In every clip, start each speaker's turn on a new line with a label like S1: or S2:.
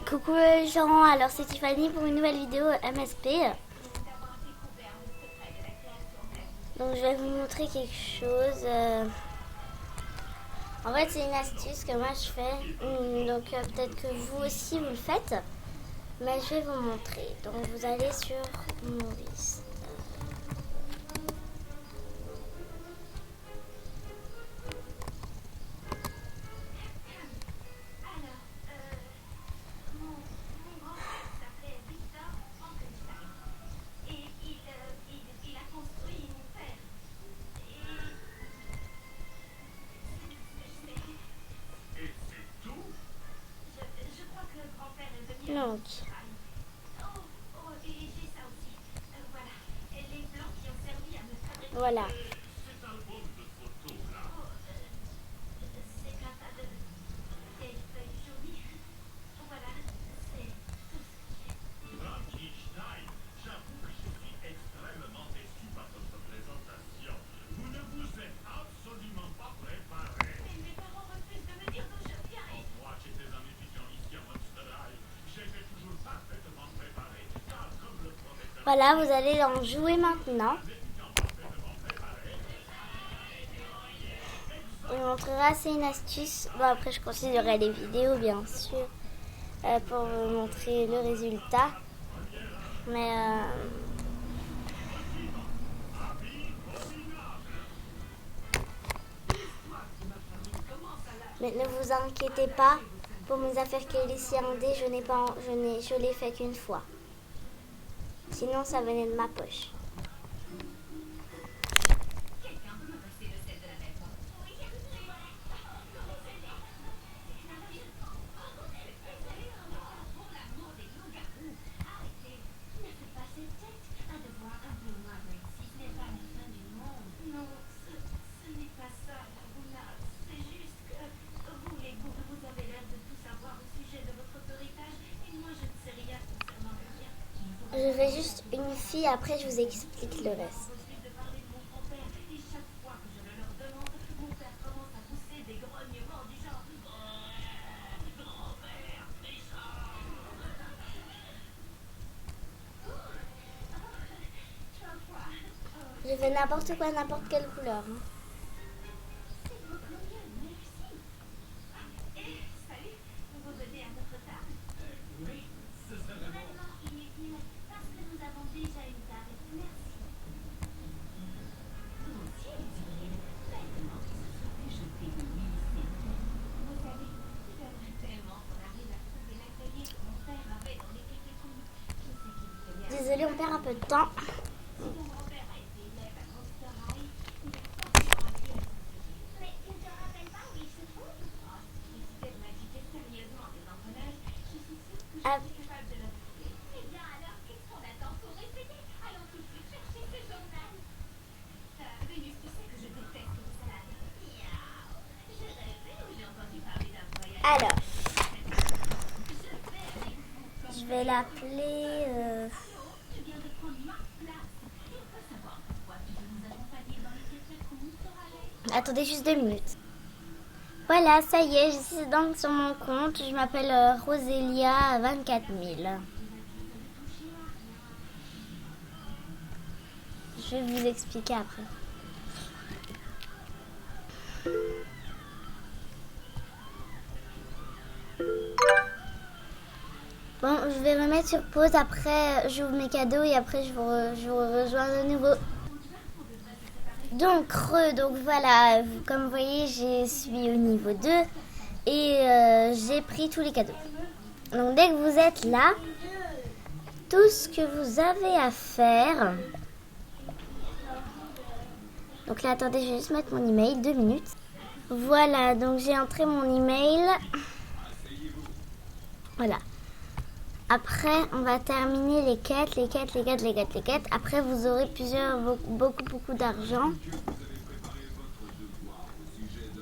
S1: Coucou les gens, alors c'est Tiffany pour une nouvelle vidéo MSP. Donc je vais vous montrer quelque chose. En fait c'est une astuce que moi je fais. Donc peut-être que vous aussi vous le faites. Mais je vais vous montrer. Donc vous allez sur Maurice. Donc, voilà. Voilà, vous allez en jouer maintenant. Je vous montrerai, c'est une astuce. Bon, après, je considérerai les vidéos, bien sûr, pour vous montrer le résultat. Mais ne vous inquiétez pas. Pour mes affaires Kélissi-Indé, je l'ai fait qu'une fois. Sinon, ça venait de ma poche. Je fais juste une fille, après je vous explique le reste. Je fais n'importe quoi, n'importe quelle couleur. Désolée, on perd un peu de temps. Ah. Alors, je vais l'appeler... Attendez juste 2 minutes. Voilà, ça y est, je suis donc sur mon compte. Je m'appelle Rosélia 24 000. Je vais vous expliquer après. Bon, je vais me mettre sur pause. Après, j'ouvre mes cadeaux et après, je vous rejoins de nouveau. Donc voilà, comme vous voyez, je suis au niveau 2 et j'ai pris tous les cadeaux. Donc dès que vous êtes là, tout ce que vous avez à faire... Donc là, attendez, je vais juste mettre mon email, 2 minutes. Voilà, donc j'ai entré mon email. Voilà. Après, on va terminer les quêtes. Après, vous aurez beaucoup d'argent.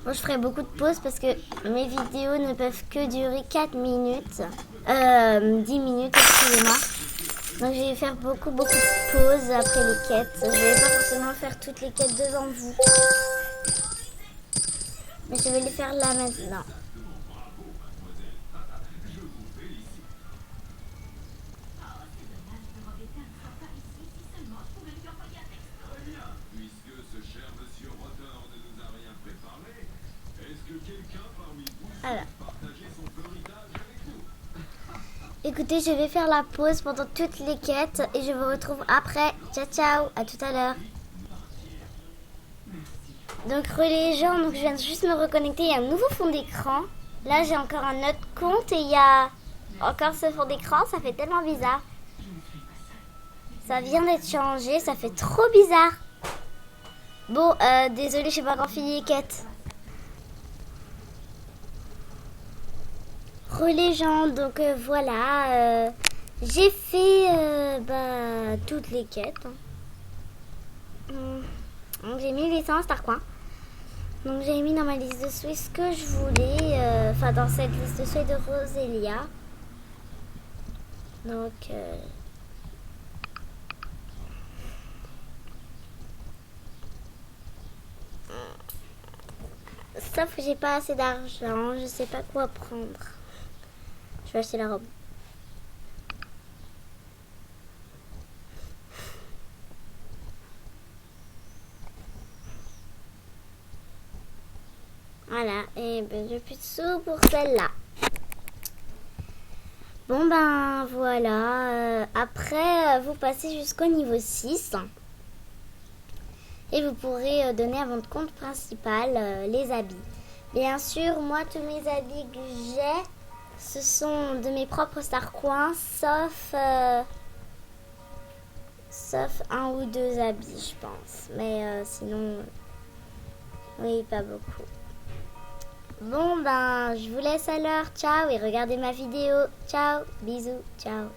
S1: Moi, je ferai beaucoup de pauses parce que mes vidéos ne peuvent que durer 4 minutes. 10 minutes, excusez-moi. Donc, je vais faire beaucoup de pauses après les quêtes. Je vais pas forcément faire toutes les quêtes devant vous. Mais je vais les faire là maintenant. Voilà. Écoutez, je vais faire la pause pendant toutes les quêtes et je vous retrouve après. Ciao, ciao, à tout à l'heure. Donc, les gens, donc je viens juste me reconnecter. Il y a un nouveau fond d'écran. Là, j'ai encore un autre compte et il y a encore ce fond d'écran. Ça fait tellement bizarre. Ça vient d'être changé. Ça fait trop bizarre. Bon, désolé, je n'ai pas encore fini les quêtes. Les gens, donc voilà. J'ai fait toutes les quêtes. Donc, j'ai mis 800 Star Coin. Donc j'ai mis dans ma liste de souhaits ce que je voulais, enfin dans cette liste de souhaits de Roselia. Donc sauf que j'ai pas assez d'argent, je sais pas quoi prendre. Je vais acheter la robe. Voilà, et ben j'ai plus de sous pour celle-là. Bon ben voilà, après vous passez jusqu'au niveau 6 et vous pourrez donner à votre compte principal les habits. Bien sûr, moi tous mes habits que j'ai, ce sont de mes propres Star Coins, sauf un ou deux habits je pense, mais sinon oui pas beaucoup. Bon ben, je vous laisse alors, ciao et regardez ma vidéo. Ciao, bisous, ciao.